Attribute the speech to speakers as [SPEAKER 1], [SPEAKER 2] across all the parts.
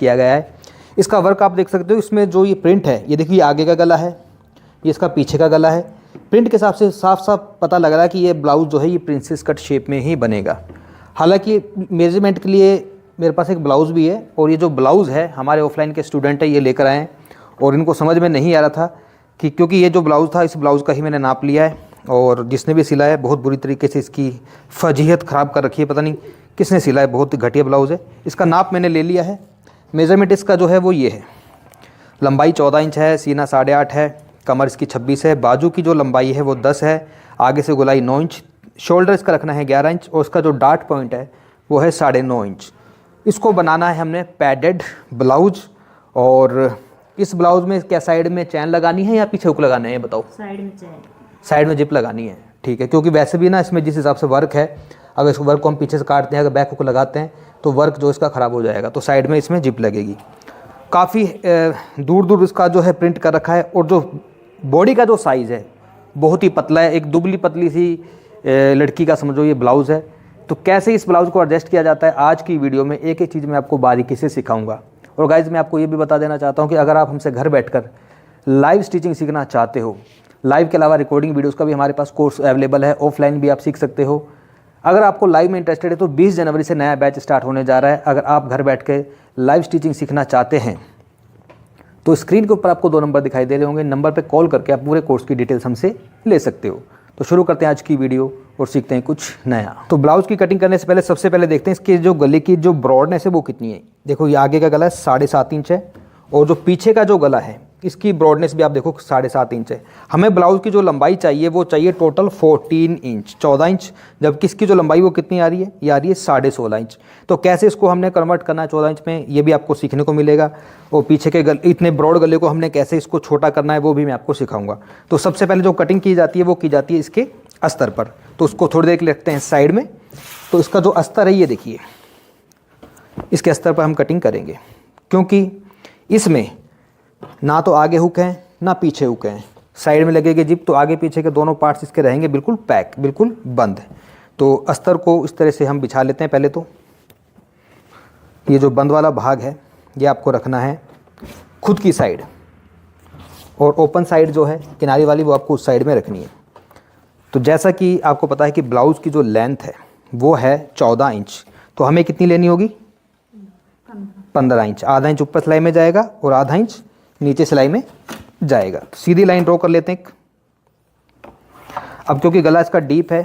[SPEAKER 1] किया गया है। इसका वर्क आप देख सकते हो, इसमें जो ये प्रिंट है, ये देखिए आगे का गला है, ये इसका पीछे का गला है। प्रिंट के हिसाब से साफ साफ पता लग रहा है कि ये ब्लाउज़ जो है ये प्रिंसेस कट शेप में ही बनेगा। हालांकि मेजरमेंट के लिए मेरे पास एक ब्लाउज़ भी है, और ये जो ब्लाउज़ है हमारे ऑफलाइन के स्टूडेंट है ये लेकर आए हैं, और इनको समझ में नहीं आ रहा था कि क्योंकि ये जो ब्लाउज़ था इस ब्लाउज़ का ही मैंने नाप लिया है, और जिसने भी सिला है बहुत बुरी तरीके से इसकी फजीहत ख़राब कर रखी है, पता नहीं किसने सिला है, बहुत घटिया ब्लाउज़ है। इसका नाप मैंने ले लिया है। मेज़रमेंट इसका जो है वो ये है, लंबाई 14 इंच है, सीना 8.5 है, कमर इसकी 26 है, बाजू की जो लंबाई है वो 10 है, आगे से गोलाई 9 इंच, शोल्डर इसका रखना है 11 इंच, और इसका जो डार्ट पॉइंट है वो है 9.5 इंच। इसको बनाना है हमने पैडेड ब्लाउज। और इस ब्लाउज़ में क्या साइड में चैन लगानी है या पीछे हुक लगाना है, ये बताओ।
[SPEAKER 2] साइड में चैन,
[SPEAKER 1] साइड में जिप लगानी है, ठीक है। क्योंकि वैसे भी ना इसमें जिस हिसाब से वर्क है, अगर इस वर्क को हम पीछे से काटते हैं, अगर बैक हुक लगाते हैं तो वर्क जो इसका ख़राब हो जाएगा, तो साइड में इसमें जिप लगेगी। काफ़ी दूर दूर इसका जो है प्रिंट कर रखा है, और जो बॉडी का जो साइज़ है बहुत ही पतला है, एक दुबली पतली सी लड़की का समझो ये ब्लाउज़ है। तो कैसे इस ब्लाउज़ को एडजस्ट किया जाता है, आज की वीडियो में एक एक चीज़ मैं आपको बारीकी से सिखाऊंगा। और गाइज़ मैं आपको ये भी बता देना चाहता हूँ कि अगर आप हमसे घर बैठकर लाइव स्टिचिंग सीखना चाहते हो, लाइव के अलावा रिकॉर्डिंग वीडियोस का भी हमारे पास कोर्स अवेलेबल है, ऑफलाइन भी आप सीख सकते हो। अगर आपको लाइव में इंटरेस्टेड है तो 20 जनवरी से नया बैच स्टार्ट होने जा रहा है। अगर आप घर बैठ के लाइव स्टिचिंग सीखना चाहते हैं तो स्क्रीन के ऊपर आपको 2 नंबर दिखाई दे रहे होंगे, नंबर पर कॉल करके आप पूरे कोर्स की डिटेल्स हमसे ले सकते हो। तो शुरू करते हैं आज की वीडियो और सीखते हैं कुछ नया। तो ब्लाउज़ की कटिंग करने से पहले सबसे पहले देखते हैं इसके जो गले की जो ब्रॉडनेस है वो कितनी है। देखो ये आगे का गला 7.5 इंच है, और जो पीछे का जो गला है इसकी ब्रॉडनेस भी आप देखो 7.5 इंच है। हमें ब्लाउज़ की जो लंबाई चाहिए वो चाहिए टोटल 14 इंच, 14 इंच, जबकि इसकी जो लंबाई वो कितनी आ रही है, ये आ रही है 16.5 इंच। तो कैसे इसको हमने कन्वर्ट करना है 14 इंच में, ये भी आपको सीखने को मिलेगा। और पीछे के इतने ब्रॉड गले को हमने कैसे इसको छोटा करना है वो भी मैं आपको सिखाऊंगा। तो सबसे पहले जो कटिंग की जाती है वो की जाती है इसके अस्तर पर। तो उसको थोड़ी देर के लिए रखते हैं साइड में। तो इसका जो अस्तर है ये देखिए, इसके अस्तर पर हम कटिंग करेंगे, क्योंकि इसमें ना तो आगे हुक है ना पीछे हुक है। साइड में लगेगी जिप, तो आगे पीछे के दोनों पार्ट्स इसके रहेंगे बिल्कुल पैक, बिल्कुल बंद। तो अस्तर को इस तरह से हम बिछा लेते हैं। पहले तो ये जो बंद वाला भाग है ये आपको रखना है खुद की साइड, और ओपन साइड जो है किनारी वाली वो आपको उस साइड में रखनी है। तो जैसा कि आपको पता है कि ब्लाउज़ की जो लेंथ है वो है 14 इंच, तो हमें कितनी लेनी होगी, 15 इंच। आधा इंच ऊपर सिलाई में जाएगा और आधा इंच नीचे सिलाई में जाएगा। तो सीधी लाइन ड्रॉ कर लेते हैं। अब क्योंकि गला इसका डीप है,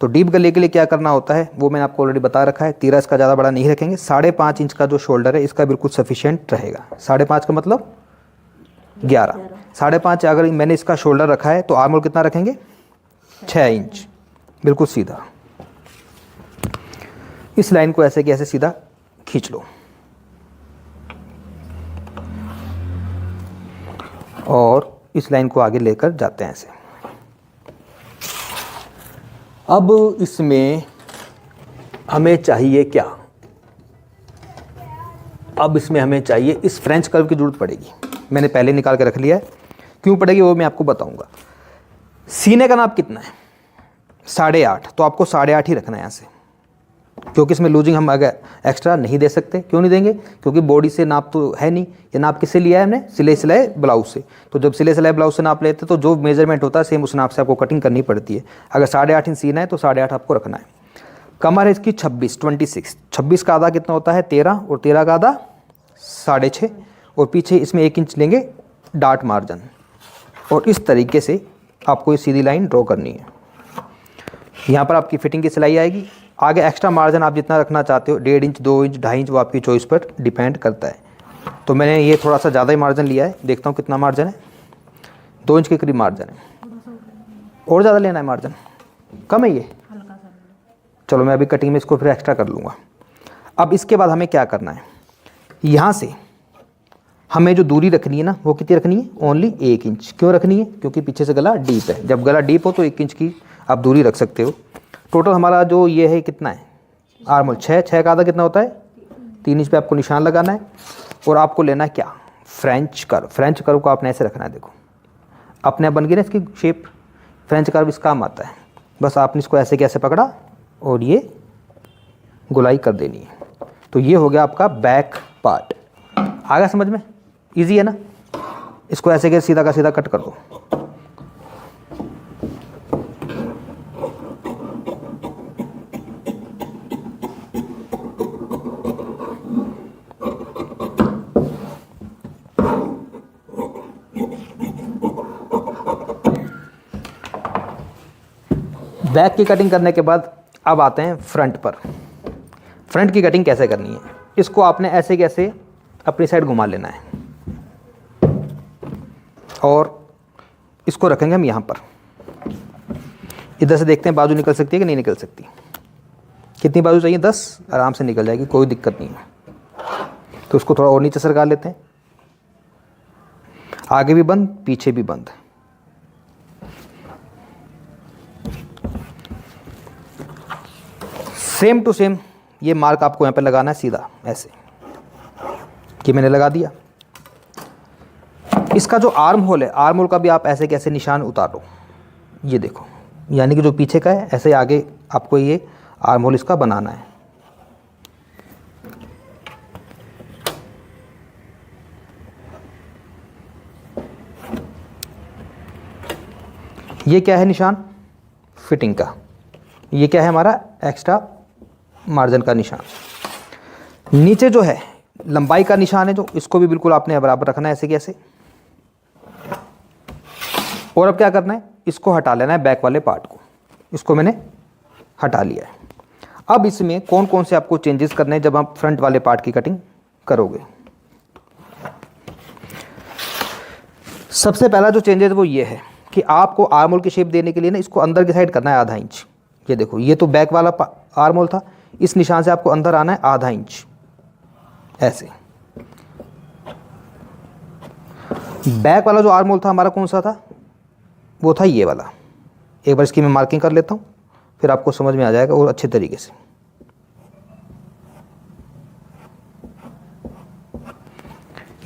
[SPEAKER 1] तो डीप गले के लिए क्या करना होता है वो मैंने आपको ऑलरेडी बता रखा है। तीरा इसका ज़्यादा बड़ा नहीं रखेंगे, 5.5 इंच का जो शोल्डर है इसका बिल्कुल सफिशिएंट रहेगा। 5.5 का मतलब 11, 5.5 अगर मैंने इसका शोल्डर रखा है तो आर्म होल कितना रखेंगे, 6 इंच, बिल्कुल सीधा। इस लाइन को ऐसे कि ऐसे सीधा खींच लो, और इस लाइन को आगे लेकर जाते हैं ऐसे। अब इसमें हमें चाहिए क्या, अब इसमें हमें चाहिए इस फ्रेंच कर्व की जरूरत पड़ेगी। मैंने पहले निकाल के रख लिया है, क्यों पड़ेगी वो मैं आपको बताऊंगा। सीने का नाप कितना है, 8.5, तो आपको 8.5 ही रखना है यहाँ से, क्योंकि इसमें लूजिंग हम अगर एक्स्ट्रा नहीं दे सकते। क्यों नहीं देंगे, क्योंकि बॉडी से नाप तो है नहीं, ये नाप किससे लिया है हमने, सिले ब्लाउज से। तो जब सिले ब्लाउज से नाप लेते तो जो मेजरमेंट होता है सेम उस नाप से आपको कटिंग करनी पड़ती है। अगर 8.5 इंच सीना है तो 8.5 आपको रखना है। कमर है इसकी 26, 26 का आधा कितना होता है 13, और 13 का आधा 6.5, और पीछे इसमें 1 इंच लेंगे डार्ट मार्जिन, और इस तरीके से आपको ये सीधी लाइन ड्रॉ करनी है। यहाँ पर आपकी फिटिंग की सिलाई आएगी। आगे एक्स्ट्रा मार्जिन आप जितना रखना चाहते हो, 1.5 इंच, 2 इंच, 2.5 इंच, वो आपकी चॉइस पर डिपेंड करता है। तो मैंने ये थोड़ा सा ज़्यादा ही मार्जिन लिया है, देखता हूँ कितना मार्जिन है, 2 इंच के करीब मार्जिन है। और ज़्यादा लेना है मार्जिन, कम है ये, चलो मैं अभी कटिंग में इसको फिर एक्स्ट्रा कर लूँगा। अब इसके बाद हमें क्या करना है, यहाँ से हमें जो दूरी रखनी है ना वो कितनी रखनी है, ओनली 1 इंच। क्यों रखनी है, क्योंकि पीछे से गला डीप है। जब गला डीप हो तो 1 इंच की आप दूरी रख सकते हो। टोटल हमारा जो ये है कितना है, आर्मोल 6 का आधा कितना होता है, 3 इंच पे आपको निशान लगाना है। और आपको लेना है क्या, फ्रेंच कर्व। फ्रेंच कर्व को आपने ऐसे रखना है, देखो अपने आप बन गई ना इसकी शेप। फ्रेंच कर्व इस काम आता है, बस आपने इसको ऐसे कैसे पकड़ा और ये गुलाई कर देनी है। तो ये हो गया आपका बैक पार्ट। आ गया समझ में? इजी है ना? इसको ऐसे के सीधा का सीधा कट कर दो। बैक की कटिंग करने के बाद अब आते हैं फ्रंट पर। फ्रंट की कटिंग कैसे करनी है? इसको आपने ऐसे कैसे अपनी साइड घुमा लेना है और इसको रखेंगे हम यहाँ पर। इधर से देखते हैं बाजू निकल सकती है कि नहीं निकल सकती। कितनी बाजू चाहिए? 10। आराम से निकल जाएगी, कोई दिक्कत नहीं है। तो उसको थोड़ा और नीचे सरका लेते हैं। आगे भी बंद, पीछे भी बंद। सेम टू सेम ये मार्क आपको यहाँ पे लगाना है सीधा ऐसे कि मैंने लगा दिया। इसका जो आर्म होल है, आर्म होल का भी आप ऐसे कैसे निशान उतारो, ये देखो। यानी कि जो पीछे का है ऐसे आगे आपको ये आर्म होल इसका बनाना है। ये क्या है निशान? फिटिंग का। ये क्या है? हमारा एक्स्ट्रा मार्जिन का निशान। नीचे जो है लंबाई का निशान है, जो इसको भी बिल्कुल आपने बराबर रखना है ऐसे कैसे। और अब क्या करना है? इसको हटा लेना है बैक वाले पार्ट को। इसको मैंने हटा लिया है। अब इसमें कौन कौन से आपको चेंजेस करने हैं जब आप फ्रंट वाले पार्ट की कटिंग करोगे। सबसे पहला जो चेंजेस वो ये है कि आपको आर्म होल की शेप देने के लिए ना इसको अंदर की साइड करना है आधा इंच। ये देखो, ये तो बैक वाला आर्म होल था, इस निशान से आपको अंदर आना है आधा इंच ऐसे। बैक वाला जो आर्म होल था हमारा कौन सा था? वो था ये वाला। एक बार इसकी मैं मार्किंग कर लेता हूँ, फिर आपको समझ में आ जाएगा और अच्छे तरीके से।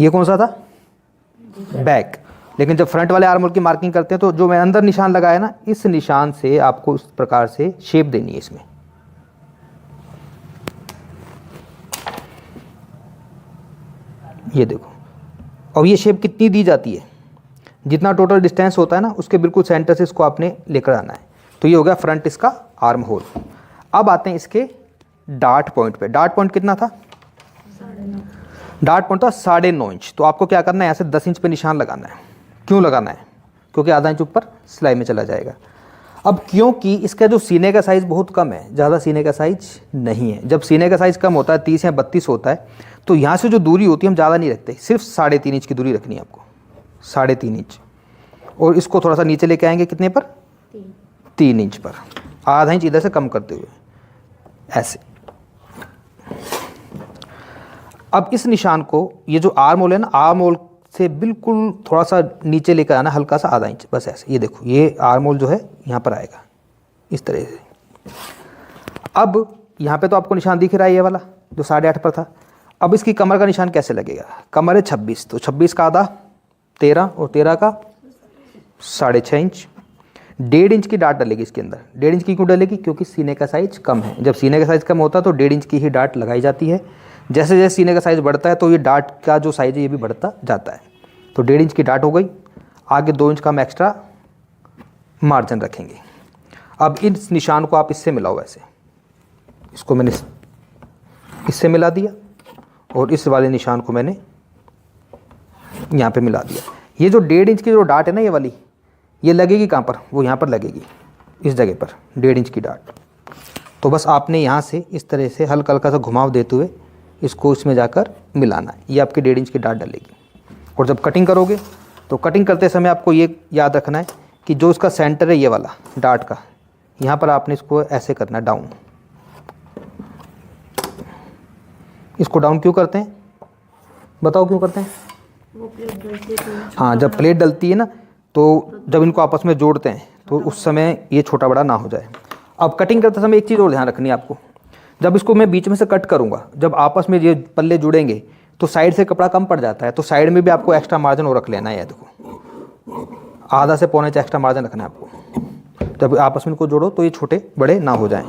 [SPEAKER 1] ये कौन सा था? बैक। लेकिन जब फ्रंट वाले आर्म होल की मार्किंग करते हैं तो जो मैं अंदर निशान लगाया ना, इस निशान से आपको इस प्रकार से शेप देनी है इसमें। ये देखो, और ये शेप कितनी दी जाती है? जितना टोटल डिस्टेंस होता है ना, उसके बिल्कुल सेंटर से इसको आपने लेकर आना है। तो ये हो गया फ्रंट इसका आर्म होल। अब आते हैं इसके डार्ट पॉइंट पे। डार्ट पॉइंट कितना था? 9.5। डार्ट पॉइंट था 9.5 इंच। तो आपको क्या करना है? यहाँ से 10 इंच पे निशान लगाना है। क्यों लगाना है? क्योंकि आधा इंच ऊपर सिलाई में चला जाएगा। अब क्योंकि इसका जो सीने का साइज़ बहुत कम है, ज़्यादा सीने का साइज नहीं है। जब सीने का साइज़ कम होता है, 30 या 32 होता है, तो यहाँ से जो दूरी होती है हम ज़्यादा नहीं रखते, सिर्फ 3.5 इंच की दूरी रखनी है आपको, 3.5 इंच। और इसको थोड़ा सा नीचे लेके आएंगे, कितने पर? 3 इंच पर, आधा इंच इधर से कम करते हुए ऐसे। अब इस निशान को, ये जो आर्म होल है ना, आर्म होल से बिल्कुल थोड़ा सा नीचे लेकर आना, हल्का सा आधा इंच, बस ऐसे। ये देखो, ये आर्म होल जो है यहाँ पर आएगा इस तरह से। अब यहाँ पे तो आपको निशान दिख रहा है, ये वाला जो 8.5 पर था। अब इसकी कमर का निशान कैसे लगेगा? कमर है 26, तो 26 का आधा 13 और 13 का 6.5 इंच। 1.5 इंच की डाट डलेगी इसके अंदर। 1.5 इंच की क्यों डलेगी? क्योंकि सीने का साइज कम है। जब सीने का साइज कम होता है तो 1.5 इंच की ही डाट लगाई जाती है। जैसे जैसे सीने का साइज़ बढ़ता है तो ये डाट का जो साइज़ है ये भी बढ़ता जाता है। तो 1.5 इंच की डाट हो गई। आगे 2 इंच का हम एक्स्ट्रा मार्जिन रखेंगे। अब इस निशान को आप इससे मिलाओ ऐसे। इसको मैंने इससे मिला दिया और इस वाले निशान को मैंने यहाँ पे मिला दिया। ये जो 1.5 इंच की जो डाट है ना, ये वाली, ये लगेगी कहाँ पर? वो यहाँ पर लगेगी, इस जगह पर 1.5 इंच की डाट। तो बस आपने यहाँ से इस तरह से हल्का हल्का सा घुमाव देते हुए इसको इसमें जाकर मिलाना है। ये आपकी 1.5 इंच की डाट डलेगी। और जब कटिंग करोगे तो कटिंग करते समय आपको ये याद रखना है कि जो इसका सेंटर है ये वाला डाट का, यहाँ पर आपने इसको ऐसे करना है डाउन। इसको डाउन क्यों करते हैं? बताओ क्यों करते हैं?
[SPEAKER 2] वो प्लेट डलती है तो
[SPEAKER 1] हाँ, जब प्लेट डलती है ना, तो जब इनको आपस में जोड़ते हैं तो उस समय ये छोटा बड़ा ना हो जाए। अब कटिंग करते समय एक चीज़ और ध्यान रखनी है आपको। जब इसको मैं बीच में से कट करूँगा, जब आपस में ये पल्ले जुड़ेंगे तो साइड से कपड़ा कम पड़ जाता है। तो साइड में भी आपको एक्स्ट्रा मार्जिन और रख लेना है। देखो, आधा से 1.25 इंच एक्स्ट्रा मार्जिन रखना है आपको। जब आपस में इनको जोड़ो तो ये छोटे बड़े ना हो जाएं।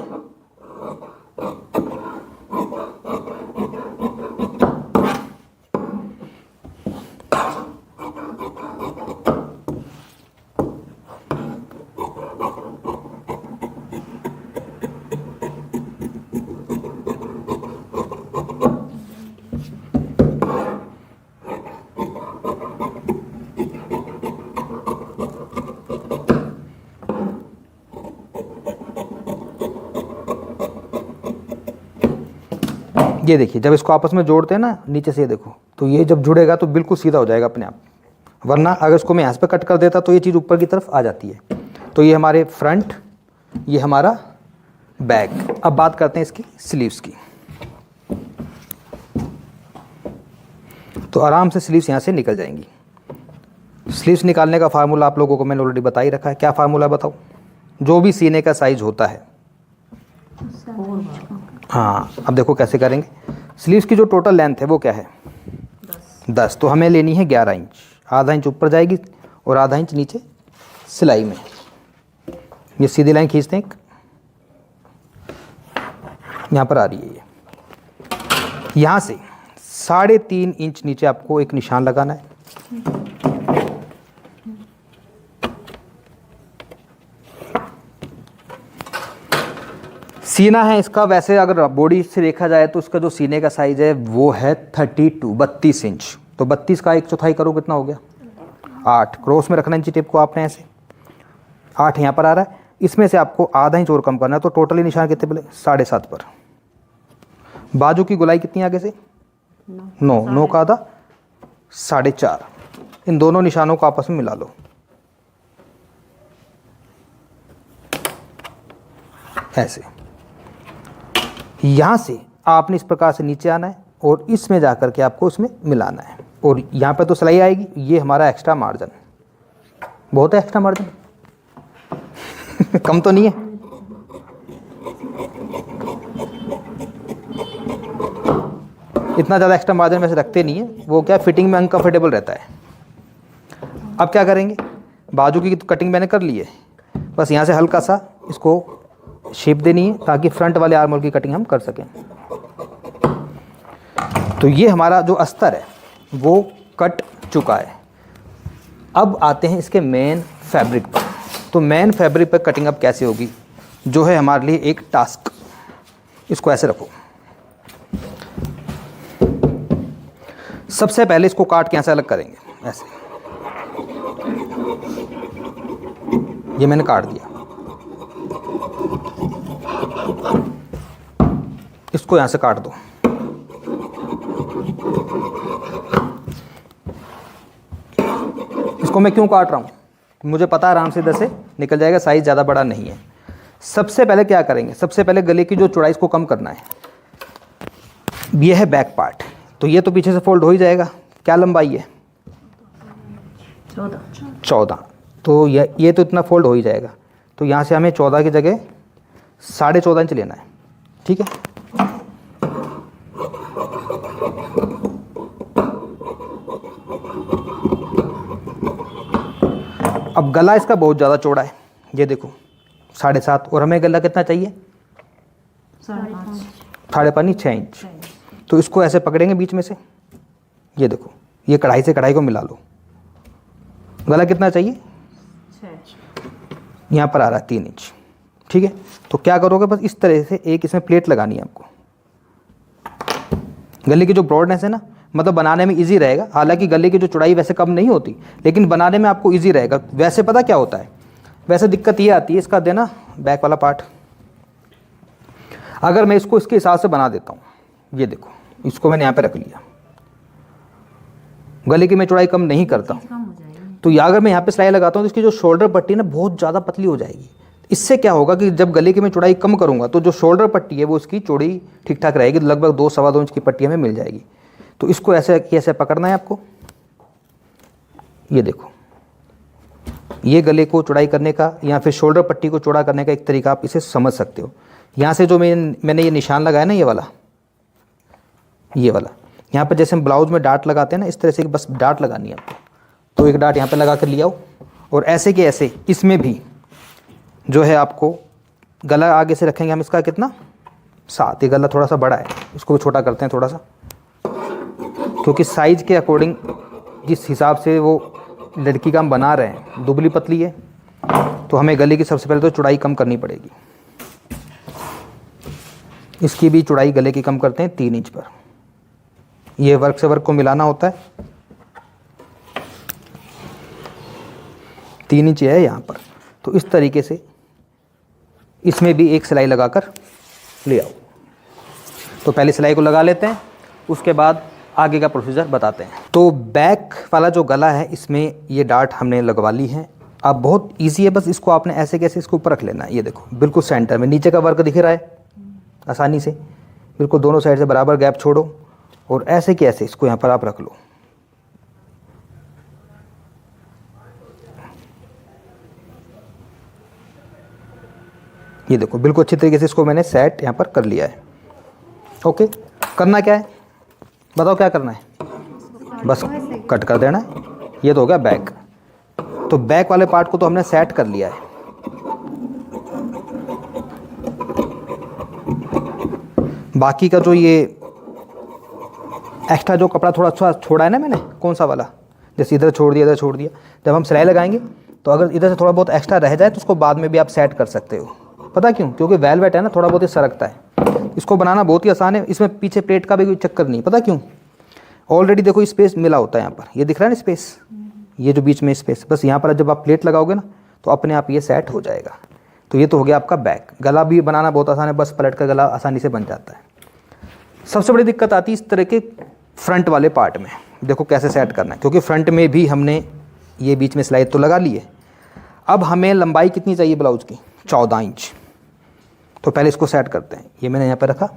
[SPEAKER 1] ये देखिए जब इसको आपस में जोड़ते हैं ना नीचे से, ये देखो, तो ये जब जुड़ेगा तो बिल्कुल सीधा हो जाएगा अपने आप, वरना अगर इसको मैं यहाँ पे कट कर देता तो ये चीज़ ऊपर की तरफ आ जाती है। तो ये हमारे फ्रंट, ये हमारा बैक। अब बात करते हैं इसकी स्लीव्स की। तो आराम से स्लीव्स यहाँ से निकल जाएंगी। स्लीव्स निकालने का फार्मूला आप लोगों को मैंने ऑलरेडी बता ही रखा है। क्या फार्मूला बताओ? जो भी सीने का साइज होता है, हाँ, अब देखो कैसे करेंगे। स्लीव्स की जो टोटल लेंथ है वो क्या है? 10। तो हमें लेनी है 11 इंच। आधा इंच ऊपर जाएगी और आधा इंच नीचे सिलाई में। ये सीधी लाइन खींचते हैं, यहाँ पर आ रही है ये। यहाँ से 3.5 इंच नीचे आपको एक निशान लगाना है। सीना है इसका, वैसे अगर बॉडी से देखा जाए तो इसका जो सीने का साइज है वो है 32 इंच। तो 32 का 1/4 करो, कितना हो गया? 8। क्रॉस में रखना इंची टेप को आपने ऐसे। 8 यहाँ पर आ रहा है, इसमें से आपको आधा इंच और कम करना है। तो टोटली निशान कितने बोले? 7.5 पर। बाजू की गोलाई कितनी आगे से? 9 का आधा 4.5। इन दोनों निशानों को आपस में मिला लो ऐसे। यहाँ से आपने इस प्रकार से नीचे आना है और इसमें जाकर के आपको इसमें मिलाना है। और यहाँ पे तो सिलाई आएगी, ये हमारा एक्स्ट्रा मार्जिन। बहुत है एक्स्ट्रा मार्जिन कम तो नहीं है। इतना ज़्यादा एक्स्ट्रा मार्जिन वैसे रखते नहीं है, वो क्या फिटिंग में अनकंफर्टेबल रहता है। अब क्या करेंगे? बाजू की तो कटिंग मैंने कर ली है, बस यहाँ से हल्का सा इसको शेप देनी है ताकि फ्रंट वाले आर्म होल की कटिंग हम कर सकें। तो ये हमारा जो अस्तर है वो कट चुका है। अब आते हैं इसके मेन फैब्रिक पर। तो मेन फैब्रिक पर कटिंग अब कैसे होगी, जो है हमारे लिए एक टास्क। इसको ऐसे रखो। सबसे पहले इसको काट के ऐसे अलग करेंगे, ऐसे। ये मैंने काट दिया, इसको यहां से काट दो। इसको मैं क्यों काट रहा हूं? मुझे पता है आराम से इधर से निकल जाएगा, साइज ज़्यादा बड़ा नहीं है। सबसे पहले क्या करेंगे? सबसे पहले गले की जो चौड़ाई इसको कम करना है। ये है बैक पार्ट, तो ये तो पीछे से फोल्ड हो ही जाएगा। क्या लंबाई है? 14। तो ये तो इतना फोल्ड हो ही जाएगा। तो यहाँ से हमें 14 की जगह 14.5 इंच लेना है, ठीक है। अब गला इसका बहुत ज़्यादा चौड़ा है, ये देखो 7.5, और हमें गला कितना चाहिए? 5.5 6 इंच। तो इसको ऐसे पकड़ेंगे बीच में से, ये देखो, ये कढ़ाई से कढ़ाई को मिला लो। गला कितना चाहिए? यहाँ पर आ रहा है 3 इंच, ठीक है। तो क्या करोगे? बस इस तरह से एक इसमें प्लेट लगानी है आपको। गले की जो ब्रॉडनेस है ना, मतलब बनाने में इजी रहेगा। हालांकि गले की जो चौड़ाई वैसे कम नहीं होती, लेकिन बनाने में आपको इजी रहेगा। वैसे पता क्या होता है, वैसे दिक्कत ये आती है इसका देना बैक वाला पार्ट। अगर मैं इसको इसके हिसाब से बना देता हूँ, ये देखो, इसको मैंने यहाँ पे रख लिया, गले की मैं चौड़ाई कम नहीं करता, तो या अगर मैं यहाँ पे सिलाई लगाता हूँ तो इसकी जो शोल्डर पट्टी ना बहुत ज़्यादा पतली हो जाएगी। इससे क्या होगा कि जब गले की मैं चौड़ाई कम करूँगा तो जो शोल्डर पट्टी है वो इसकी चौड़ी ठीक ठाक रहेगी, लगभग 2 सवा 2 इंच की पट्टी हमें मिल जाएगी। तो इसको ऐसे पकड़ना है आपको। ये देखो, ये गले को चौड़ाई करने का या फिर शोल्डर पट्टी को चौड़ा करने का एक तरीका आप इसे समझ सकते हो। यहाँ से जो मैंने ये निशान लगाया ना, ये वाला, यहाँ पर जैसे हम ब्लाउज में डाट लगाते हैं ना, इस तरह से बस डाट लगानी है आपको। तो एक डाट यहाँ पे लगा कर ले आओ, और ऐसे के ऐसे इसमें भी जो है आपको गला आगे से रखेंगे हम। इसका कितना? 7। ये गला थोड़ा सा बड़ा है, इसको भी छोटा करते हैं थोड़ा सा, क्योंकि साइज के अकॉर्डिंग जिस हिसाब से वो लड़की का हम बना रहे हैं, दुबली पतली है, तो हमें गले की सबसे पहले तो चौड़ाई कम करनी पड़ेगी। इसकी भी चौड़ाई गले की कम करते हैं 3 इंच पर। ये वर्क से वर्क को मिलाना होता है। 3 इंच है यहाँ पर। तो इस तरीके से इसमें भी एक सिलाई लगाकर ले आओ। तो पहले सिलाई को लगा लेते हैं, उसके बाद आगे का प्रोसीजर बताते हैं। तो बैक वाला जो गला है इसमें ये डार्ट हमने लगवा ली है। अब बहुत इजी है, बस इसको आपने ऐसे कैसे इसको ऊपर रख लेना है। ये देखो बिल्कुल सेंटर में नीचे का वर्क दिख रहा है आसानी से, बिल्कुल दोनों साइड से बराबर गैप छोड़ो और ऐसे कि ऐसे इसको यहाँ पर आप रख लो। ये देखो बिल्कुल अच्छी तरीके से इसको मैंने सेट यहाँ पर कर लिया है। ओके, करना क्या है बताओ, क्या करना है? बस कट कर देना है। ये तो हो गया बैक। तो बैक वाले पार्ट को तो हमने सेट कर लिया है। बाकी का जो ये एक्स्ट्रा जो कपड़ा थोड़ा अच्छा छोड़ा है ना मैंने, कौन सा वाला, जैसे इधर छोड़ दिया इधर छोड़ दिया, जब हम सिलाई लगाएंगे तो अगर इधर से थोड़ा बहुत एक्स्ट्रा रह जाए तो उसको बाद में भी आप सेट कर सकते हो। पता क्यों? क्योंकि वेलवेट है ना, थोड़ा बहुत ही सरकता है। इसको बनाना बहुत ही आसान है, इसमें पीछे प्लेट का भी कोई चक्कर नहीं। पता क्यों? ऑलरेडी देखो स्पेस मिला होता है यहाँ पर, ये दिख रहा है ना स्पेस, ये जो बीच में स्पेस, बस यहाँ पर जब आप प्लेट लगाओगे ना तो अपने आप ये सेट हो जाएगा। तो ये तो हो गया आपका बैक। गला भी बनाना बहुत आसान है, बस पलट का गला आसानी से बन जाता है। सबसे बड़ी दिक्कत आती है इस तरह के फ्रंट वाले पार्ट में। देखो कैसे सेट करना है, क्योंकि फ्रंट में भी हमने ये बीच में सिलाई तो लगा ली है। अब हमें लंबाई कितनी चाहिए ब्लाउज की? 14 इंच। तो पहले इसको सेट करते हैं। ये मैंने यहाँ पर रखा,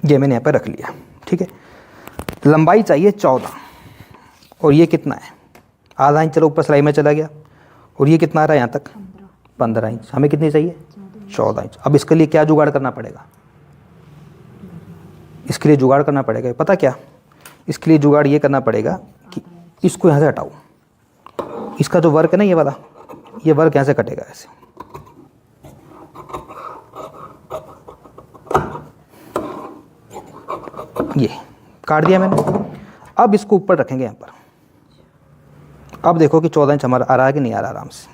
[SPEAKER 1] ये मैंने यहाँ पर रख लिया, ठीक है। लंबाई चाहिए 14, और ये कितना है? आधा इंच। चलो ऊपर सिलाई में चला गया। और ये कितना आ रहा है यहाँ तक? 15 इंच। हमें कितनी चाहिए? 14 इंच। अब इसके लिए क्या जुगाड़ करना पड़ेगा? इसके लिए जुगाड़ करना पड़ेगा, पता क्या? इसके लिए जुगाड़ ये करना पड़ेगा कि इसको यहाँ से हटाओ। इसका जो वर्क है ना ये वाला, ये वर्क यहाँ से कटेगा ऐसे। ये काट दिया मैंने। अब इसको ऊपर रखेंगे यहाँ पर। अब देखो कि 14 इंच हमारा आ रहा है कि नहीं आ रहा। आराम से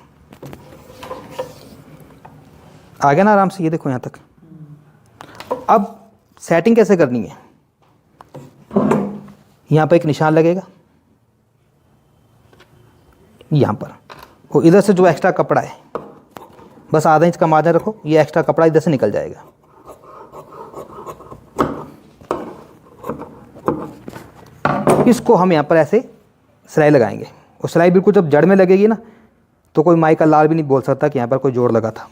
[SPEAKER 1] आ गया ना, आराम से। ये देखो यहाँ तक। अब सेटिंग कैसे करनी है? यहाँ पर एक निशान लगेगा यहाँ पर, और इधर से जो एक्स्ट्रा कपड़ा है बस आधा इंच का मार्जिन रखो, ये एक्स्ट्रा कपड़ा इधर से निकल जाएगा। इसको हम यहाँ पर ऐसे सिलाई लगाएंगे, और सिलाई बिल्कुल जब जड़ में लगेगी ना तो कोई माई का लाल भी नहीं बोल सकता कि यहाँ पर कोई जोड़ लगा था।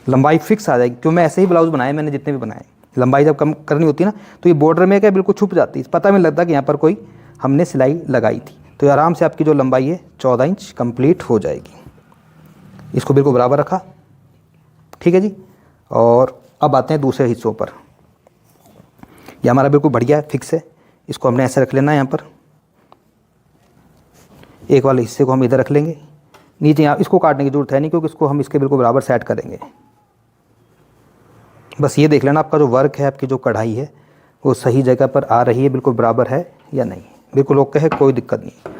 [SPEAKER 1] लंबाई फिक्स आ जाएगी, क्यों मैं ऐसे ही ब्लाउज बनाए मैंने जितने भी बनाए। लंबाई जब कम करनी होती है ना तो ये बॉर्डर में क्या बिल्कुल छुप जाती है, पता नहीं लगता कि यहाँ पर कोई हमने सिलाई लगाई थी। तो ये आराम से आपकी जो लंबाई है 14 इंच कंप्लीट हो जाएगी। इसको बिल्कुल बराबर रखा, ठीक है जी। और अब आते हैं दूसरे हिस्सों पर। ये हमारा बिल्कुल बढ़िया है, फिक्स है। इसको हमने ऐसे रख लेना है यहाँ पर। एक वाले हिस्से को हम इधर रख लेंगे, नीचे यहाँ इसको काटने की जरूरत है नहीं, क्योंकि इसको हम इसके बिल्कुल बराबर सेट करेंगे। बस ये देख लेना आपका जो वर्क है, आपकी जो कढ़ाई है वो सही जगह पर आ रही है, बिल्कुल बराबर है या नहीं। बिल्कुल ओके है, कोई दिक्कत नहीं।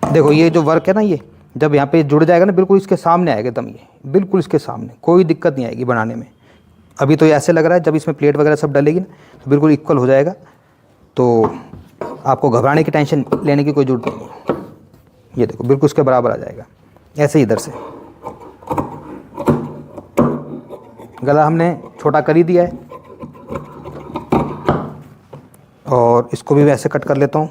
[SPEAKER 1] देखो ये जो वर्क है ना, ये जब यहाँ पे जुड़ जाएगा ना बिल्कुल इसके सामने आएगा एकदम, ये बिल्कुल इसके सामने, कोई दिक्कत नहीं आएगी बनाने में। अभी तो ये ऐसे लग रहा है, जब इसमें प्लेट वगैरह सब डलेगी ना तो बिल्कुल इक्वल हो जाएगा। तो आपको घबराने की टेंशन लेने की कोई ज़रूरत नहीं है। ये देखो बिल्कुल उसके बराबर आ जाएगा। ऐसे ही इधर से गला हमने छोटा कर ही दिया है, और इसको भी वैसे कट कर लेता हूँ।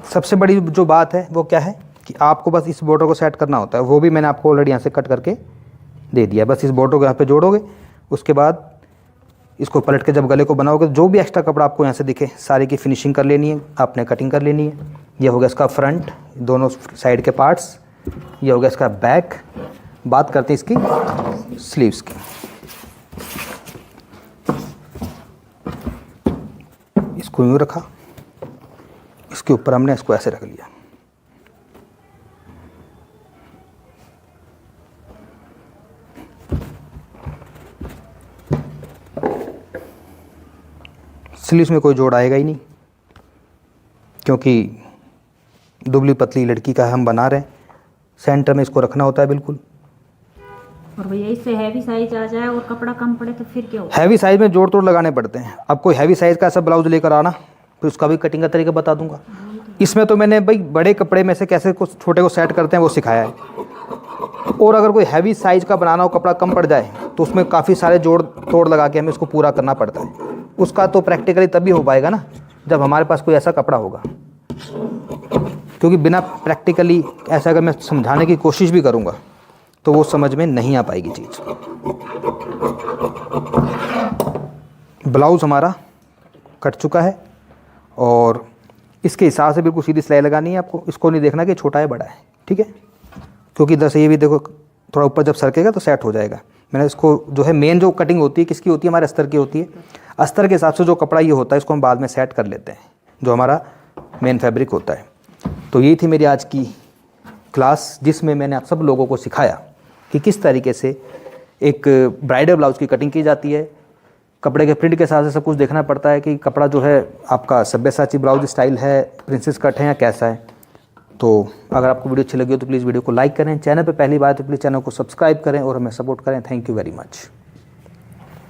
[SPEAKER 1] सबसे बड़ी जो बात है वो क्या है कि आपको बस इस बॉर्डर को सेट करना होता है, वो भी मैंने आपको ऑलरेडी यहाँ से कट करके दे दिया। बस इस बॉर्डर को यहाँ पे जोड़ोगे, उसके बाद इसको पलट के जब गले को बनाओगे, जो भी एक्स्ट्रा कपड़ा आपको यहाँ से दिखे सारी की फिनिशिंग कर लेनी है, आपने कटिंग कर लेनी है। ये हो गया इसका फ्रंट, दोनों साइड के पार्ट्स। ये हो गया इसका बैक। बात करते हैं इसकी स्लीव्स की। इसको यूँ रखा, इसके ऊपर हमने इसको ऐसे रख लिया। स्लीव्स में कोई जोड़ आएगा ही नहीं, क्योंकि दुबली पतली लड़की का हम बना रहे हैं। सेंटर में इसको रखना होता है बिल्कुल।
[SPEAKER 2] और भैया इससे हैवी साइज आ जाए और कपड़ा कम पड़े तो फिर क्या होगा?
[SPEAKER 1] हैवी साइज में जोड़ तोड़ लगाने पड़ते हैं। अब कोई हैवी साइज का ऐसा ब्लाउज लेकर आना, फिर उसका भी कटिंग का तरीका बता दूंगा। इसमें तो मैंने भाई बड़े कपड़े में से कैसे कुछ छोटे को सेट करते हैं वो सिखाया है। और अगर कोई हैवी साइज का बनाना हो, कपड़ा कम पड़ जाए, तो उसमें काफ़ी सारे जोड़ तोड़ लगा के हमें इसको पूरा करना पड़ता है। उसका तो प्रैक्टिकली तभी हो पाएगा ना जब हमारे पास कोई ऐसा कपड़ा होगा, क्योंकि बिना प्रैक्टिकली ऐसा अगर मैं समझाने की कोशिश भी करूँगा तो वो समझ में नहीं आ पाएगी चीज़। ब्लाउज़ हमारा कट चुका है और इसके हिसाब से बिल्कुल सीधी सिलाई लगानी है आपको। इसको नहीं देखना कि छोटा है बड़ा है, ठीक है, क्योंकि इधर से ये भी देखो थोड़ा ऊपर जब सरकेगा तो सेट हो जाएगा। मैंने इसको जो है मेन जो कटिंग होती है किसकी होती है, हमारे अस्तर की होती है। अस्तर के हिसाब से जो कपड़ा ये होता है इसको हम बाद में सेट कर लेते हैं, जो हमारा मेन फैब्रिक होता है। तो यही थी मेरी आज की क्लास, जिसमें मैंने आप सब लोगों को सिखाया कि किस तरीके से एक ब्राइडल ब्लाउज़ की कटिंग की जाती है। कपड़े के प्रिंट के हिसाब से सब कुछ देखना पड़ता है कि कपड़ा जो है आपका सब्यसाची ब्लाउज स्टाइल है, प्रिंसेस कट है या कैसा है। तो अगर आपको वीडियो अच्छी लगी हो तो प्लीज़ वीडियो को लाइक करें। चैनल पे पहली बार तो प्लीज़ चैनल को सब्सक्राइब करें और हमें सपोर्ट करें। Thank you very much.